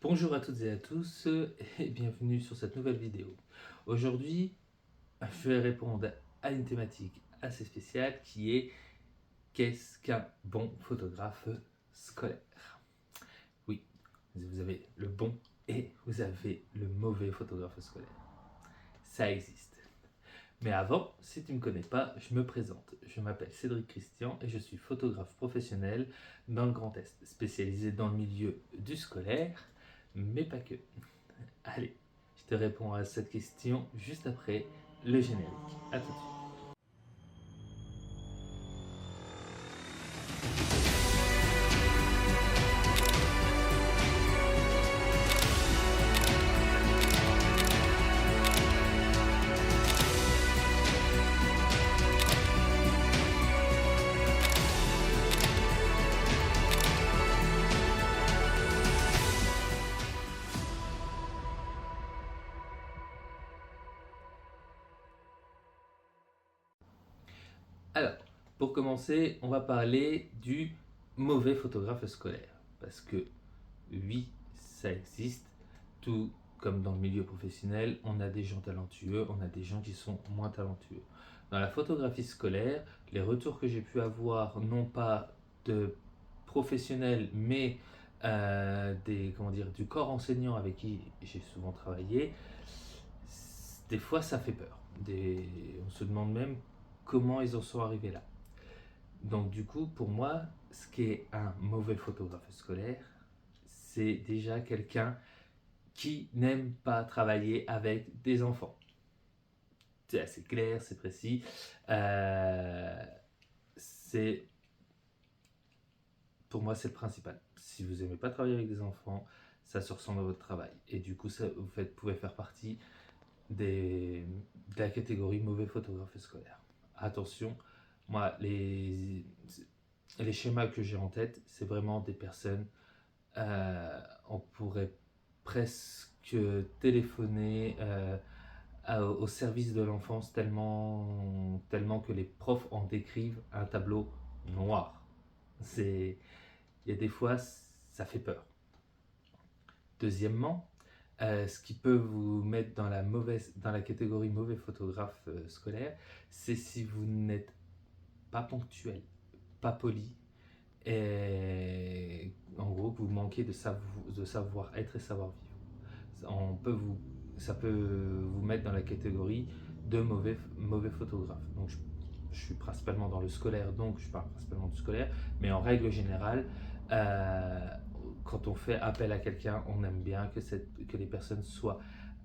Bonjour à toutes et à tous et bienvenue sur cette nouvelle vidéo. Aujourd'hui, je vais répondre à une thématique assez spéciale qui est qu'est-ce qu'un bon photographe scolaire? Oui, vous avez le bon et vous avez le mauvais photographe scolaire. Ça existe. Mais avant, si tu ne me connais pas, je me présente. Je m'appelle Cédric Christian et je suis photographe professionnel dans le Grand Est, spécialisé dans le milieu du scolaire, mais pas que. Allez, je te réponds à cette question juste après le générique. A tout de suite. Alors, pour commencer, on va parler du mauvais photographe scolaire. Parce que oui, ça existe. Tout comme dans le milieu professionnel, on a des gens talentueux, on a des gens qui sont moins talentueux. Dans la photographie scolaire, les retours que j'ai pu avoir, non pas de professionnels, mais du corps enseignant avec qui j'ai souvent travaillé, des fois ça fait peur. On se demande même comment ils en sont arrivés là. Donc du coup, pour moi, ce qui est un mauvais photographe scolaire, c'est déjà quelqu'un qui n'aime pas travailler avec des enfants. C'est assez clair, c'est précis. C'est Pour moi, c'est le principal. Si vous n'aimez pas travailler avec des enfants, ça se ressent dans votre travail. Et du coup, pouvez faire partie de la catégorie mauvais photographe scolaire. Attention, moi, les schémas que j'ai en tête, c'est vraiment des personnes, on pourrait presque téléphoner au service de l'enfance tellement que les profs en décrivent un tableau noir. Il y a des fois, ça fait peur. Deuxièmement, ce qui peut vous mettre dans la catégorie mauvais photographe scolaire, c'est si vous n'êtes pas ponctuel, pas poli, et en gros que vous manquez de savoir-être et savoir-vivre. Ça peut vous mettre dans la catégorie de mauvais photographe. Donc je suis principalement dans le scolaire, donc je parle principalement du scolaire, mais en règle générale, euh, quand on fait appel à quelqu'un, on aime bien que les personnes soient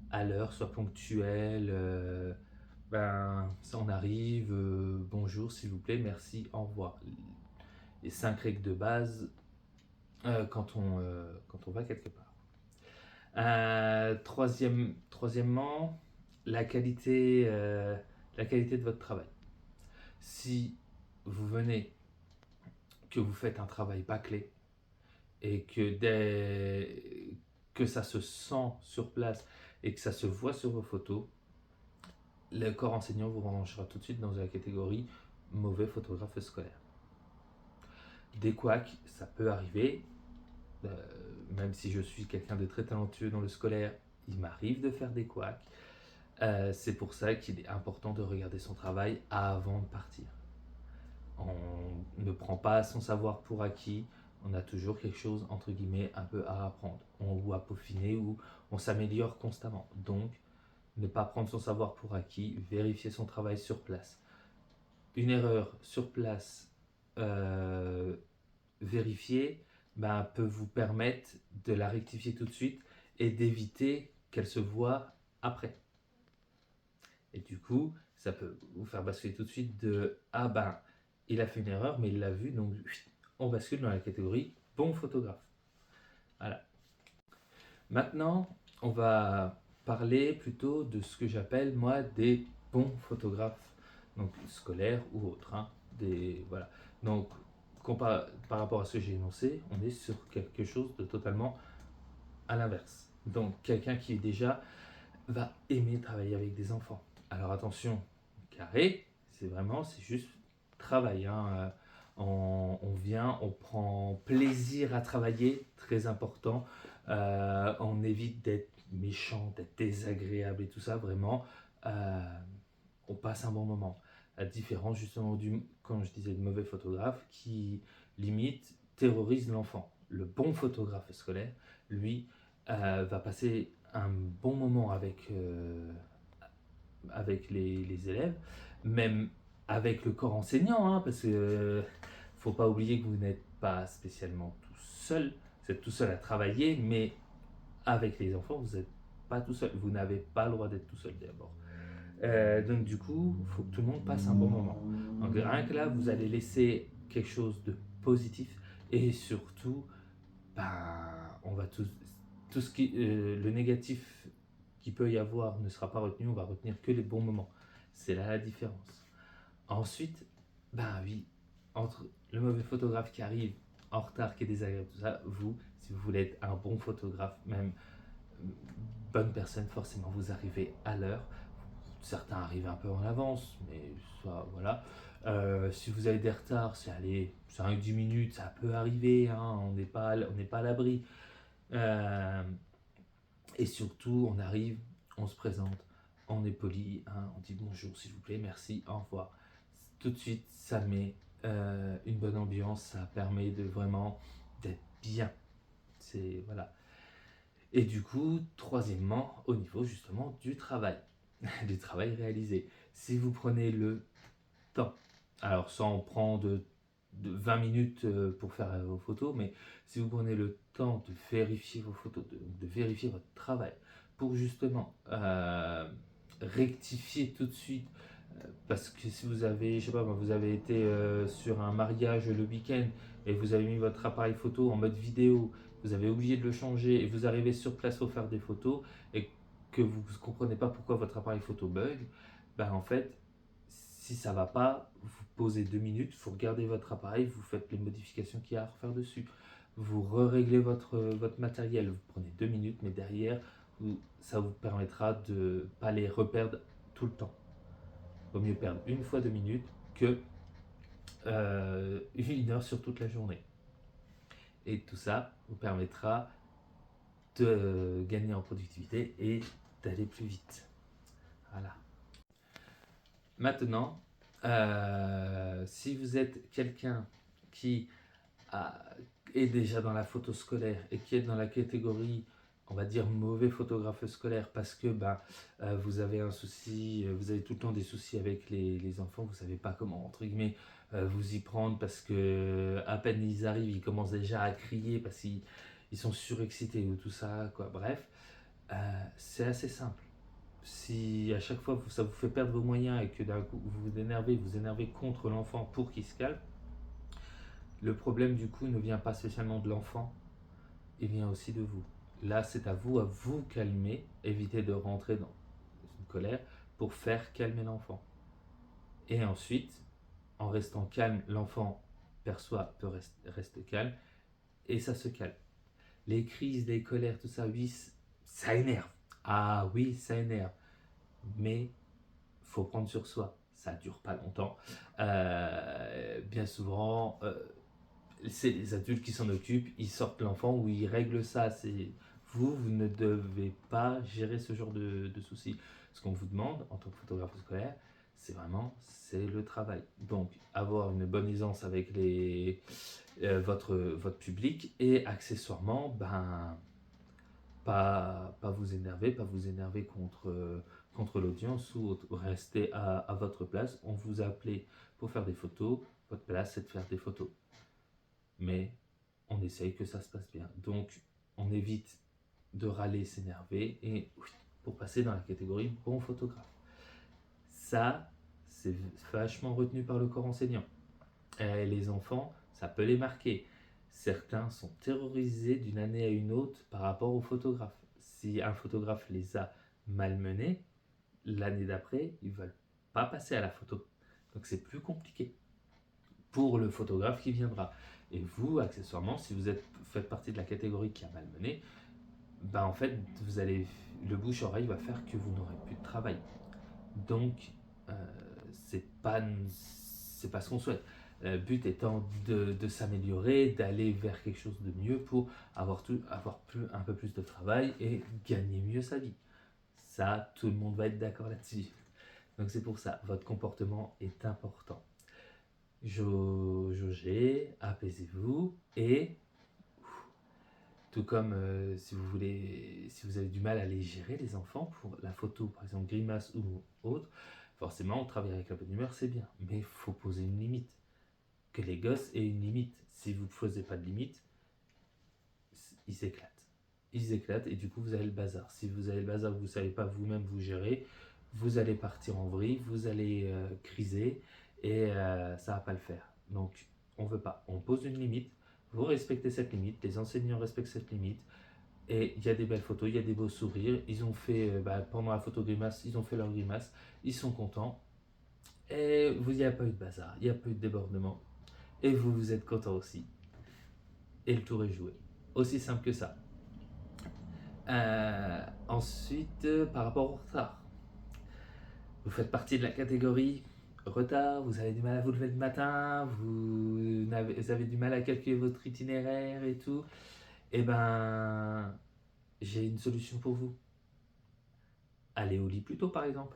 à l'heure, soient ponctuelles. Ça on arrive, bonjour s'il vous plaît, merci, au revoir. Les 5 règles de base quand on va quelque part. Troisièmement, la qualité de votre travail. Si vous venez, que vous faites un travail bâclé et que ça se sent sur place et que ça se voit sur vos photos, le corps enseignant vous rangera tout de suite dans la catégorie mauvais photographe scolaire. Des couacs, ça peut arriver. Même si je suis quelqu'un de très talentueux dans le scolaire, il m'arrive de faire des couacs. C'est pour ça qu'il est important de regarder son travail avant de partir. On ne prend pas son savoir pour acquis, on a toujours quelque chose entre guillemets un peu à apprendre, ou à peaufiner, ou on s'améliore constamment. Donc, ne pas prendre son savoir pour acquis, vérifier son travail sur place. Une erreur sur place vérifiée peut vous permettre de la rectifier tout de suite et d'éviter qu'elle se voie après. Et du coup, ça peut vous faire basculer tout de suite de il a fait une erreur, mais il l'a vu, donc on bascule dans la catégorie bon photographe. Voilà. Maintenant, on va parler plutôt de ce que j'appelle moi des bons photographes, donc scolaires ou autres. Voilà. Donc, par rapport à ce que j'ai énoncé, on est sur quelque chose de totalement à l'inverse. Donc, quelqu'un qui déjà va aimer travailler avec des enfants. Alors attention, carré, c'est juste travail. On vient, on prend plaisir à travailler, très important. On évite d'être méchant, d'être désagréable et tout ça, vraiment. Euh, on passe un bon moment. À différence justement comme je disais, de mauvais photographes qui limite terrorisent l'enfant. Le bon photographe scolaire, lui, va passer un bon moment avec les élèves, même avec le corps enseignant, hein, parce que faut pas oublier que vous n'êtes pas spécialement tout seul, vous êtes tout seul à travailler, mais avec les enfants, vous n'êtes pas tout seul, vous n'avez pas le droit d'être tout seul d'abord. Donc du coup, il faut que tout le monde passe un bon moment. Donc rien que là, vous allez laisser quelque chose de positif et surtout, ben, on va tout ce qui, le négatif qu'il peut y avoir ne sera pas retenu, on va retenir que les bons moments. C'est là la différence. Ensuite, ben oui, entre le mauvais photographe qui arrive en retard, qui est désagréable, tout ça, vous, si vous voulez être un bon photographe, même bonne personne, forcément vous arrivez à l'heure. Certains arrivent un peu en avance, mais ça, voilà. Si vous avez des retards, c'est aller 5-10 minutes, ça peut arriver, hein, on n'est pas à l'abri. Euh, et surtout, on arrive, on se présente, on est poli, hein, on dit bonjour, s'il vous plaît, merci, au revoir. Tout de suite, ça met une bonne ambiance, ça permet de vraiment d'être bien. C'est voilà. Et du coup, troisièmement, au niveau justement du travail, du travail réalisé. Si vous prenez le temps, alors sans prendre de 20 minutes pour faire vos photos, mais si vous prenez le temps de vérifier vos photos, de vérifier votre travail, pour justement rectifier tout de suite, parce que si vous avez, je sais pas, vous avez été sur un mariage le week-end et vous avez mis votre appareil photo en mode vidéo, vous avez oublié de le changer et vous arrivez sur place pour faire des photos et que vous ne comprenez pas pourquoi votre appareil photo bug, ben en fait, si ça va pas, vous posez 2 minutes, vous regardez votre appareil, vous faites les modifications qu'il y a à refaire dessus. Vous réglez votre matériel, vous prenez 2 minutes, mais derrière, ça vous permettra de ne pas les reperdre tout le temps. Vaut mieux perdre une fois 2 minutes que 1 heure sur toute la journée. Et tout ça vous permettra de gagner en productivité et d'aller plus vite. Voilà. Maintenant, si vous êtes quelqu'un qui a- est déjà dans la photo scolaire et qui est dans la catégorie, on va dire, mauvais photographe scolaire parce que vous avez un souci, vous avez tout le temps des soucis avec les enfants, vous ne savez pas comment, entre guillemets, vous y prendre parce que à peine ils arrivent, ils commencent déjà à crier parce qu'ils sont surexcités ou tout ça, quoi. Bref, c'est assez simple. Si à chaque fois ça vous fait perdre vos moyens et que d'un coup vous énervez contre l'enfant pour qu'il se calme, le problème du coup ne vient pas spécialement de l'enfant, il vient aussi de vous. Là, c'est à vous calmer, éviter de rentrer dans une colère pour faire calmer l'enfant. Et ensuite, en restant calme, l'enfant peut rester calme et ça se calme. Les crises, les colères, tout ça, oui, ça énerve. Ah oui, ça énerve. Mais faut prendre sur soi. Ça dure pas longtemps. Bien souvent, c'est les adultes qui s'en occupent, ils sortent l'enfant ou ils règlent ça. Vous ne devez pas gérer ce genre de soucis. Ce qu'on vous demande en tant que photographe scolaire, c'est le travail. Donc, avoir une bonne aisance avec votre public et accessoirement, pas vous énerver contre l'audience ou rester à votre place. On vous a appelé pour faire des photos, votre place c'est de faire des photos. Mais on essaye que ça se passe bien. Donc on évite de râler, s'énerver et pour passer dans la catégorie bon photographe. Ça, c'est vachement retenu par le corps enseignant. Et les enfants, ça peut les marquer. Certains sont terrorisés d'une année à une autre par rapport aux photographes. Si un photographe les a malmenés, l'année d'après, ils ne veulent pas passer à la photo. Donc c'est plus compliqué pour le photographe qui viendra. Et vous, accessoirement, si faites partie de la catégorie qui a malmené, en fait, le bouche-oreille va faire que vous n'aurez plus de travail. Donc, c'est pas ce qu'on souhaite. Le but étant de s'améliorer, d'aller vers quelque chose de mieux pour avoir un peu plus de travail et gagner mieux sa vie. Ça, tout le monde va être d'accord là-dessus. Donc c'est pour ça, votre comportement est important. Jaugez, apaisez-vous et tout comme si vous avez du mal à les gérer, les enfants, pour la photo, par exemple grimace ou autre, forcément, travailler avec la bonne humeur, c'est bien. Mais il faut poser une limite. Que les gosses aient une limite. Si vous ne posez pas de limite, ils s'éclatent. Ils éclatent et du coup, vous avez le bazar. Si vous avez le bazar, vous ne savez pas vous-même vous gérer, vous allez partir en vrille, vous allez criser et ça ne va pas le faire. Donc, on ne veut pas. On pose une limite. Vous respectez cette limite, les enseignants respectent cette limite, et il y a des belles photos, il y a des beaux sourires. Ils ont fait, pendant la photo grimace, ils ont fait leur grimace, ils sont contents. Et il n'y a pas eu de bazar, il n'y a pas eu de débordement. Et vous êtes content aussi. Et le tour est joué. Aussi simple que ça. Ensuite, par rapport au retard. Vous faites partie de la catégorie retard, vous avez du mal à vous lever le matin, vous avez du mal à calculer votre itinéraire et tout. Eh ben, j'ai une solution pour vous. Allez au lit plus tôt, par exemple.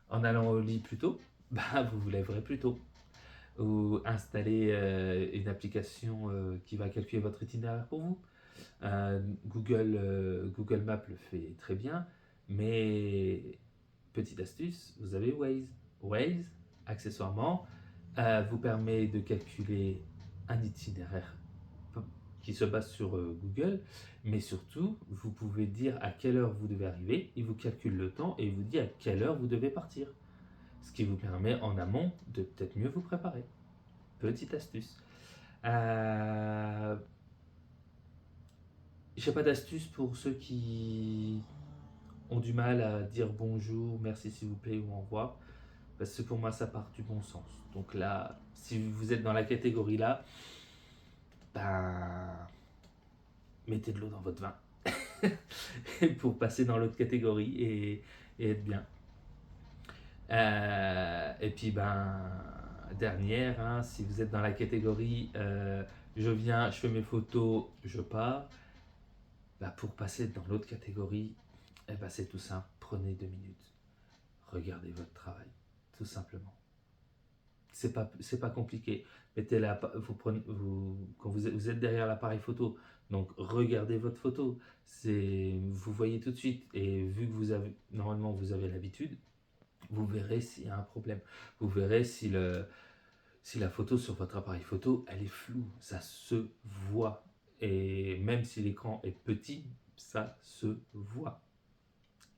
En allant au lit plus tôt, vous vous lèverez plus tôt. Ou installer une application qui va calculer votre itinéraire pour vous. Google Maps le fait très bien, mais petite astuce, vous avez Waze. Waze, accessoirement, vous permet de calculer un itinéraire qui se base sur Google, mais surtout, vous pouvez dire à quelle heure vous devez arriver, il vous calcule le temps et il vous dit à quelle heure vous devez partir. Ce qui vous permet en amont de peut-être mieux vous préparer. Petite astuce. J'ai pas d'astuce pour ceux qui ont du mal à dire bonjour, merci s'il vous plaît ou au revoir. Parce que pour moi, ça part du bon sens. Donc là, si vous êtes dans la catégorie là, ben, mettez de l'eau dans votre vin pour passer dans l'autre catégorie et être bien. Et puis, dernière, hein, si vous êtes dans la catégorie je viens, je fais mes photos, je pars, pour passer dans l'autre catégorie, c'est tout simple. Prenez 2 minutes. Regardez votre travail, tout simplement. C'est pas compliqué. Mettez quand vous êtes derrière l'appareil photo, donc regardez votre photo. Vous voyez tout de suite. Et vu que normalement vous avez l'habitude, vous verrez s'il y a un problème. Vous verrez si la photo sur votre appareil photo, elle est floue. Ça se voit. Et même si l'écran est petit, ça se voit.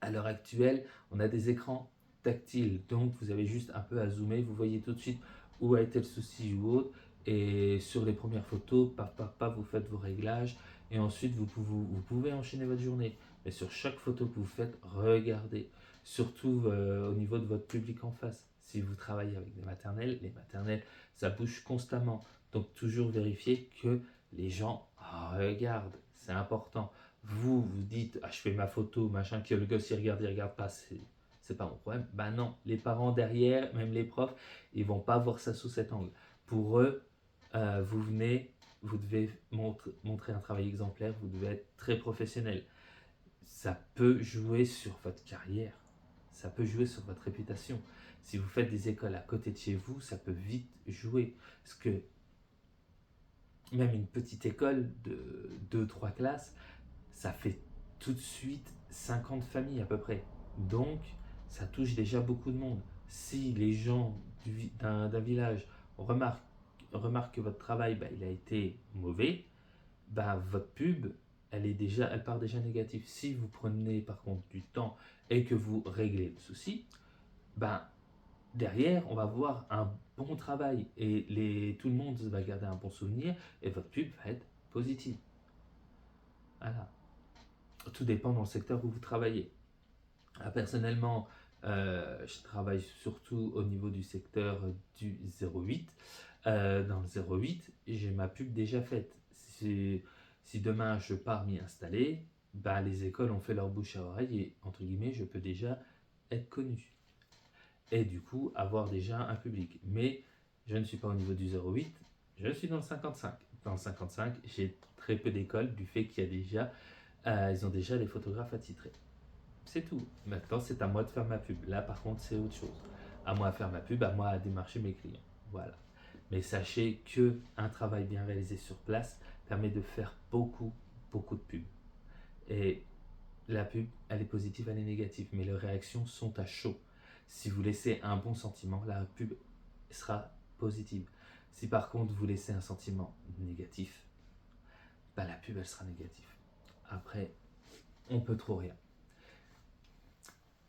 À l'heure actuelle, on a des écrans tactiles, donc vous avez juste un peu à zoomer, vous voyez tout de suite où a été le souci ou autre, et sur les premières photos, vous faites vos réglages, et ensuite vous pouvez enchaîner votre journée. Mais sur chaque photo que vous faites, regardez, surtout au niveau de votre public en face. Si vous travaillez avec des maternelles, les maternelles, ça bouge constamment, donc toujours vérifier que les gens regardent, c'est important. Vous dites, je fais ma photo, machin, que le gosse il regarde pas, c'est pas mon problème. Non, les parents derrière, même les profs, ils vont pas voir ça sous cet angle. Pour eux, vous devez montrer un travail exemplaire, vous devez être très professionnel. Ça peut jouer sur votre carrière, ça peut jouer sur votre réputation. Si vous faites des écoles à côté de chez vous, ça peut vite jouer. Parce que même une petite école de 2-3 classes, ça fait tout de suite 50 familles à peu près. Donc, ça touche déjà beaucoup de monde. Si les gens d'un village remarquent que votre travail il a été mauvais, votre pub, elle part déjà négative. Si vous prenez par contre du temps et que vous réglez le souci, derrière, on va voir un bon travail et tout le monde va garder un bon souvenir et votre pub va être positive. Voilà. Tout dépend dans le secteur où vous travaillez. Personnellement, je travaille surtout au niveau du secteur du 08. Dans le 08, j'ai ma pub déjà faite. Si demain je pars m'y installer, les écoles ont fait leur bouche à oreille et entre guillemets, je peux déjà être connu. Et du coup, avoir déjà un public. Mais Je ne suis pas au niveau du 0,8, je suis dans le 55. Dans le 55, j'ai très peu d'écoles du fait qu'il y a déjà, ils ont déjà des photographes attitrés. C'est tout. Maintenant, c'est à moi de faire ma pub. Là, par contre, c'est autre chose. À moi à faire ma pub, à moi à démarcher mes clients. Voilà. Mais sachez que un travail bien réalisé sur place permet de faire beaucoup, beaucoup de pubs. Et la pub, elle est positive, elle est négative, mais les réactions sont à chaud. Si vous laissez un bon sentiment, la pub sera positive. Si par contre vous laissez un sentiment négatif, bah, la pub elle sera négative. Après, on peut trop rien.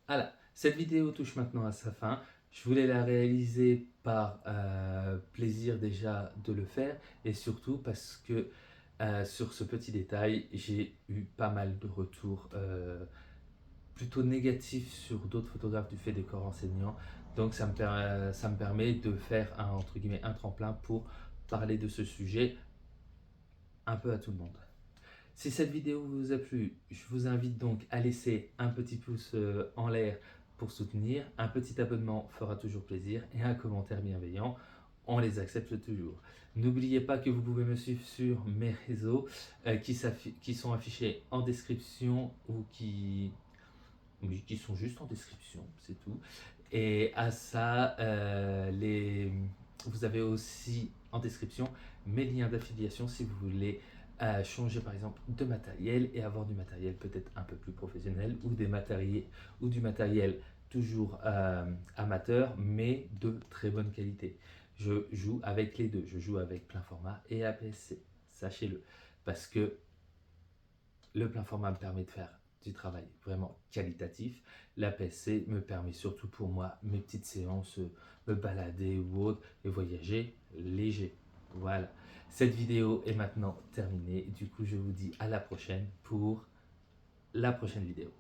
Voilà, cette vidéo touche maintenant à sa fin. Je voulais la réaliser par plaisir déjà de le faire et surtout parce que sur ce petit détail, j'ai eu pas mal de retours plutôt négatifs sur d'autres photographes du fait des corps enseignants. Donc ça me permet de faire un, entre guillemets, un tremplin pour parler de ce sujet un peu à tout le monde. Si cette vidéo vous a plu, je vous invite donc à laisser un petit pouce en l'air pour soutenir, un petit abonnement fera toujours plaisir et un commentaire bienveillant, on les accepte toujours. N'oubliez pas que vous pouvez me suivre sur mes réseaux qui sont affichés en description ou oui, qui sont juste en description, c'est tout. Et à ça, vous avez aussi en description mes liens d'affiliation si vous voulez changer par exemple de matériel et avoir du matériel peut-être un peu plus professionnel ou du matériel toujours amateur mais de très bonne qualité. Je joue avec les deux, je joue avec plein format et APS-C, sachez-le, parce que le plein format me permet de faire du travail vraiment qualitatif. L'APS-C me permet surtout pour moi, mes petites séances, me balader ou autre et voyager léger. Voilà, cette vidéo est maintenant terminée. Du coup, je vous dis à la prochaine pour la prochaine vidéo.